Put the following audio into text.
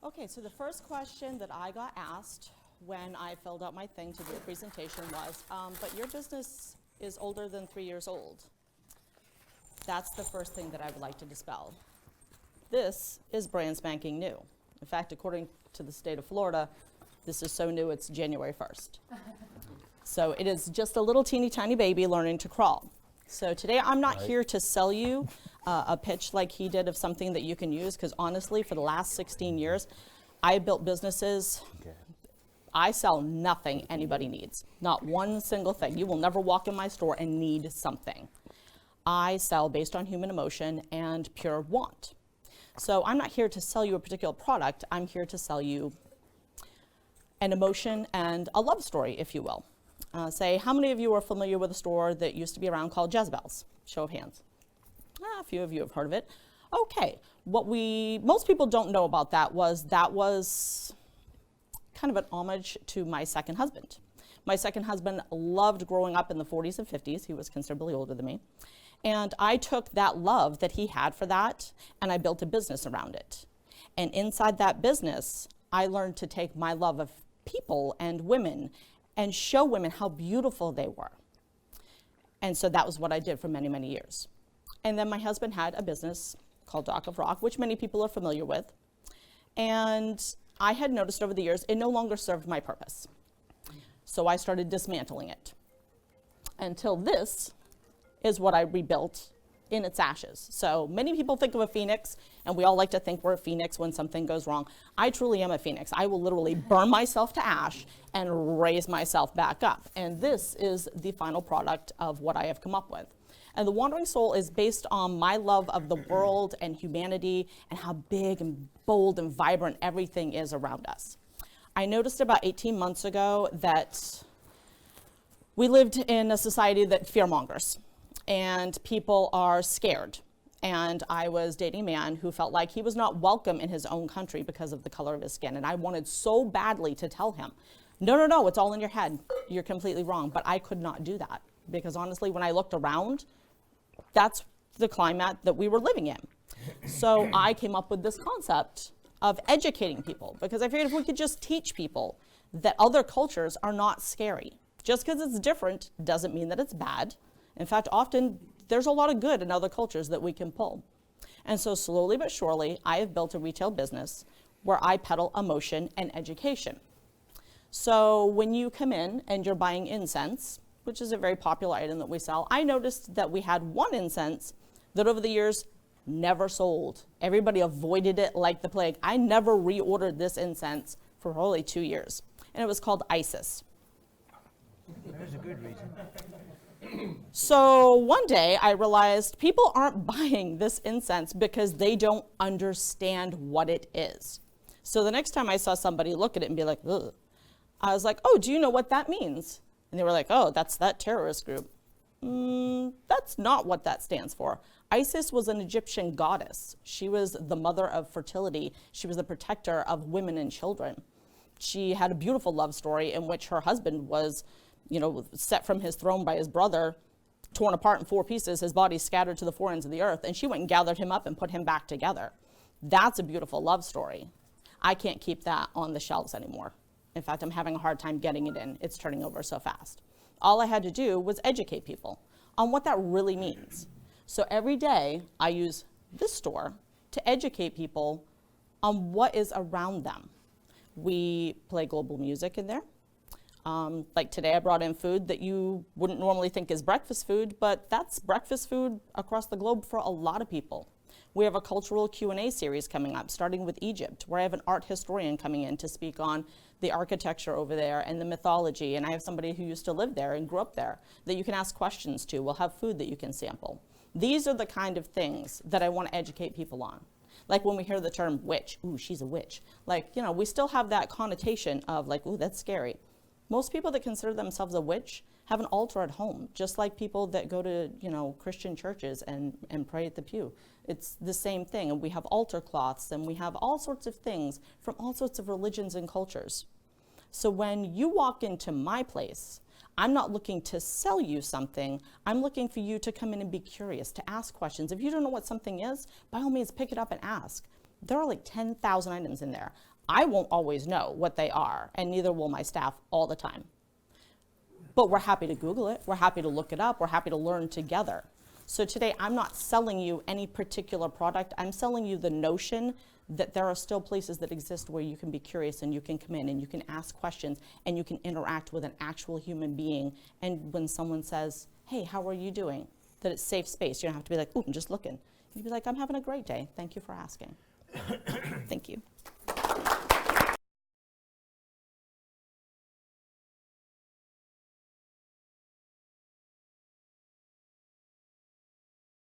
Okay, so the first question that I got asked when I filled out my thing to do a presentation was, but your business is older than 3 years old. That's the first thing that I would like to dispel. This is brand spanking new. In fact, according to the state of Florida, this is so new it's January 1st. So it is just a little teeny tiny baby learning to crawl. So today I'm not here to sell you a pitch like he did of something that you can use, because honestly, for the last 16 years, I built businesses. I sell nothing anybody needs, not one single thing. You will never walk in my store and need something. I sell based on human emotion and pure want. So I'm not here to sell you a particular product. I'm here to sell you an emotion and a love story, if you will. Say, how many of you are familiar with a store that used to be around called Jezebel's? Show of hands. A few of you have heard of it. Okay, what most people don't know about that was kind of an homage to my second husband. My second husband loved growing up in the 40s and 50s. He was considerably older than me. And I took that love that he had for that, and I built a business around it. And inside that business, I learned to take my love of people and women and show women how beautiful they were. And so that was what I did for many, many years. And then my husband had a business called Dock of Rock, which many people are familiar with. And I had noticed over the years, it no longer served my purpose. So I started dismantling it. Until this is what I rebuilt in its ashes. So many people think of a phoenix, and we all like to think we're a phoenix when something goes wrong. I truly am a phoenix. I will literally burn myself to ash and raise myself back up. And this is the final product of what I have come up with. And the Wandering Soul is based on my love of the world and humanity and how big and bold and vibrant everything is around us. I noticed about 18 months ago that we lived in a society that fearmongers, and people are scared. And I was dating a man who felt like he was not welcome in his own country because of the color of his skin. And I wanted so badly to tell him, no, it's all in your head. You're completely wrong. But I could not do that because honestly, when I looked around, that's the climate that we were living in. So I came up with this concept of educating people, because I figured if we could just teach people that other cultures are not scary. Just because it's different doesn't mean that it's bad. In fact, often there's a lot of good in other cultures that we can pull. And so slowly but surely, I have built a retail business where I peddle emotion and education. So when you come in and you're buying incense, which is a very popular item that we sell, I noticed that we had one incense that over the years never sold. Everybody avoided it like the plague. I never reordered this incense for only 2 years. And it was called ISIS. There's a good reason. So one day I realized people aren't buying this incense because they don't understand what it is. So the next time I saw somebody look at it and be like, ugh, I was like, oh, do you know what that means? And they were like, oh, that's that terrorist group. That's not what that stands for. Isis was an Egyptian goddess. She was the mother of fertility. She was the protector of women and children. She had a beautiful love story in which her husband was, set from his throne by his brother, torn apart in 4 pieces, his body scattered to the 4 ends of the earth, and she went and gathered him up and put him back together. That's a beautiful love story. I can't keep that on the shelves anymore. In fact, I'm having a hard time getting it in. It's turning over so fast. All I had to do was educate people on what that really means. So every day I use this store to educate people on what is around them. We play global music in there. Like today I brought in food that you wouldn't normally think is breakfast food, but that's breakfast food across the globe for a lot of people. We have a cultural Q&A series coming up, starting with Egypt, where I have an art historian coming in to speak on the architecture over there and the mythology. And I have somebody who used to live there and grew up there that you can ask questions to. We'll have food that you can sample. These are the kind of things that I want to educate people on. Like when we hear the term witch, ooh, she's a witch. Like, we still have that connotation of like, ooh, that's scary. Most people that consider themselves a witch have an altar at home, just like people that go to, Christian churches and pray at the pew. It's the same thing. And we have altar cloths, and we have all sorts of things from all sorts of religions and cultures. So when you walk into my place, I'm not looking to sell you something. I'm looking for you to come in and be curious, to ask questions. If you don't know what something is, by all means, pick it up and ask. There are like 10,000 items in there. I won't always know what they are, and neither will my staff all the time. But we're happy to Google it, we're happy to look it up, we're happy to learn together. So today, I'm not selling you any particular product, I'm selling you the notion that there are still places that exist where you can be curious and you can come in and you can ask questions and you can interact with an actual human being. And when someone says, hey, how are you doing? That it's safe space. You don't have to be like, ooh, I'm just looking. You'd be like, I'm having a great day. Thank you for asking. Thank you.